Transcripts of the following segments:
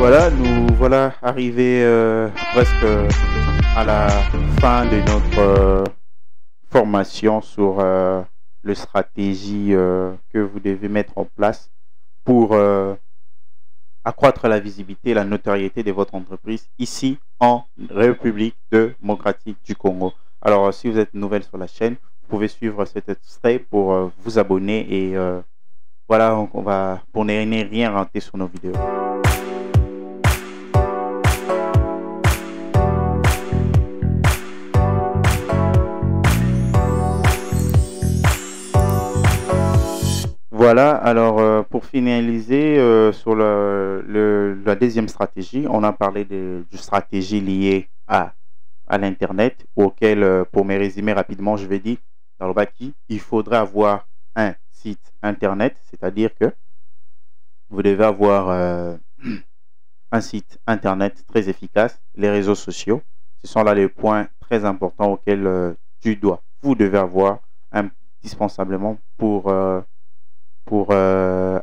Voilà, nous voilà arrivés presque à la fin de notre formation sur le stratégie que vous devez mettre en place pour accroître la visibilité et la notoriété de votre entreprise ici en République démocratique du Congo. Alors, si vous êtes nouvelle sur la chaîne, vous pouvez suivre cet extrait pour vous abonner et voilà, on va pour ne rien rater sur nos vidéos. Voilà, alors pour finaliser sur la deuxième stratégie, on a parlé de stratégie liée à l'Internet, auquel, pour me résumer rapidement, je vais dire dans le bâti, il faudrait avoir un site Internet, c'est-à-dire que vous devez avoir un site Internet très efficace, les réseaux sociaux, ce sont là les points très importants auxquels vous devez avoir indispensablement pour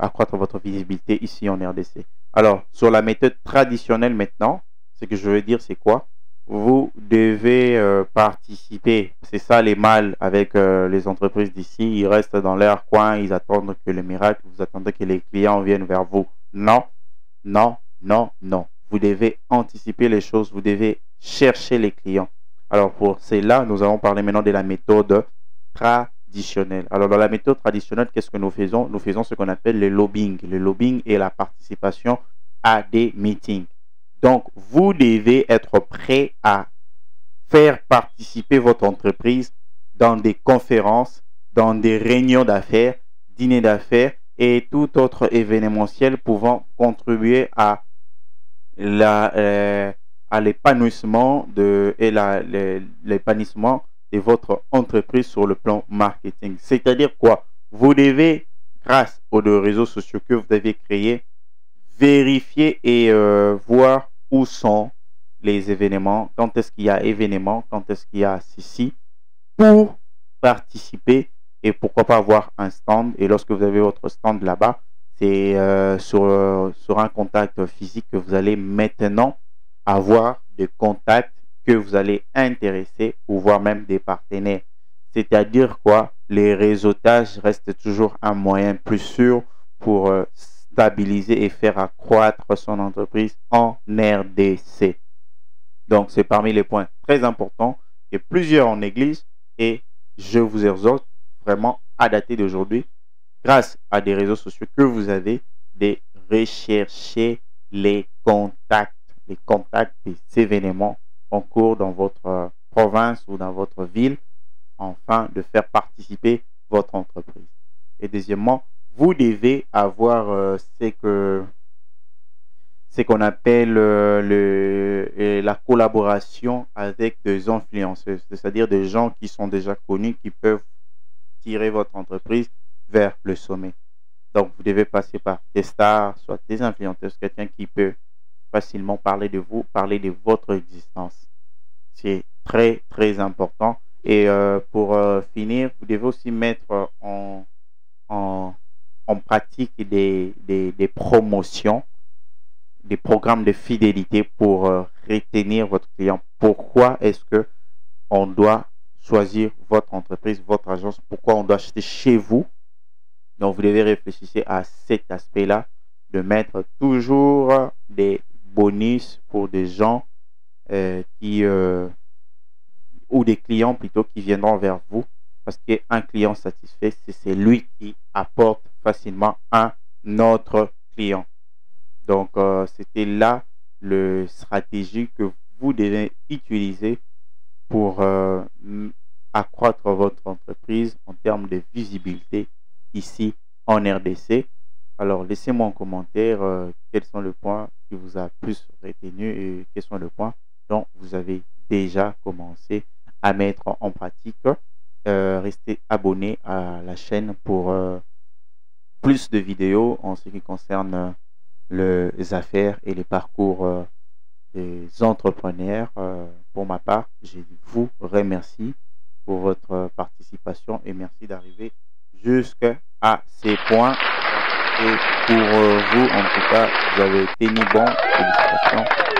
accroître votre visibilité ici en RDC. Alors, sur la méthode traditionnelle maintenant, ce que je veux dire, c'est quoi? Vous devez participer. C'est ça les mal avec les entreprises d'ici. Ils restent dans leur coin, ils attendent que le miracle, vous attendez que les clients viennent vers vous. Non, non, non, non. Vous devez anticiper les choses, vous devez chercher les clients. Alors, pour cela, nous allons parler maintenant de la méthode traditionnelle. Alors, dans la méthode traditionnelle, qu'est-ce que nous faisons? Nous faisons ce qu'on appelle le lobbying. Le lobbying est la participation à des meetings. Donc, vous devez être prêt à faire participer votre entreprise dans des conférences, dans des réunions d'affaires, dîners d'affaires et tout autre événementiel pouvant contribuer à l'épanouissement de votre entreprise sur le plan marketing. C'est-à-dire quoi? Vous devez, grâce aux réseaux sociaux que vous avez créés, vérifier et voir où sont les événements, quand est-ce qu'il y a événements, quand est-ce qu'il y a ceci, pour participer et pourquoi pas avoir un stand. Et lorsque vous avez votre stand là-bas, c'est sur un contact physique que vous allez maintenant avoir des contacts que vous allez intéresser ou voir même des partenaires. C'est-à-dire quoi? Les réseautages restent toujours un moyen plus sûr pour stabiliser et faire accroître son entreprise en RDC. Donc, c'est parmi les points très importants que plusieurs en négligent et je vous exhorte vraiment à dater d'aujourd'hui, grâce à des réseaux sociaux que vous avez, de rechercher les contacts des événements en cours dans votre province ou dans votre ville, afin de faire participer votre entreprise. Et deuxièmement, vous devez avoir ce qu'on appelle la collaboration avec des influenceurs, c'est-à-dire des gens qui sont déjà connus, qui peuvent tirer votre entreprise vers le sommet. Donc, vous devez passer par des stars, soit des influenceurs, quelqu'un qui peut facilement parler de vous, parler de votre existence. C'est très, très important. Et pour finir, vous devez aussi mettre en pratique des promotions, des programmes de fidélité pour retenir votre client. Pourquoi est-ce que on doit choisir votre entreprise, votre agence? Pourquoi on doit acheter chez vous? Donc, vous devez réfléchir à cet aspect-là, de mettre toujours des bonus pour des gens ou des clients plutôt qui viendront vers vous, parce qu'un client satisfait, c'est lui qui apporte facilement un autre client. Donc, c'était là le stratégie que vous devez utiliser pour accroître votre entreprise en termes de visibilité ici en RDC. Alors, laissez-moi en commentaire quels sont les points qui vous a plus retenu et quels sont les points dont vous avez déjà commencé à mettre en pratique. Restez abonné à la chaîne pour plus de vidéos en ce qui concerne les affaires et les parcours des entrepreneurs. Pour ma part, je vous remercie pour votre participation et merci d'arriver jusqu'à ces points. Et pour vous, en tout cas, vous avez tenu bon. Félicitations.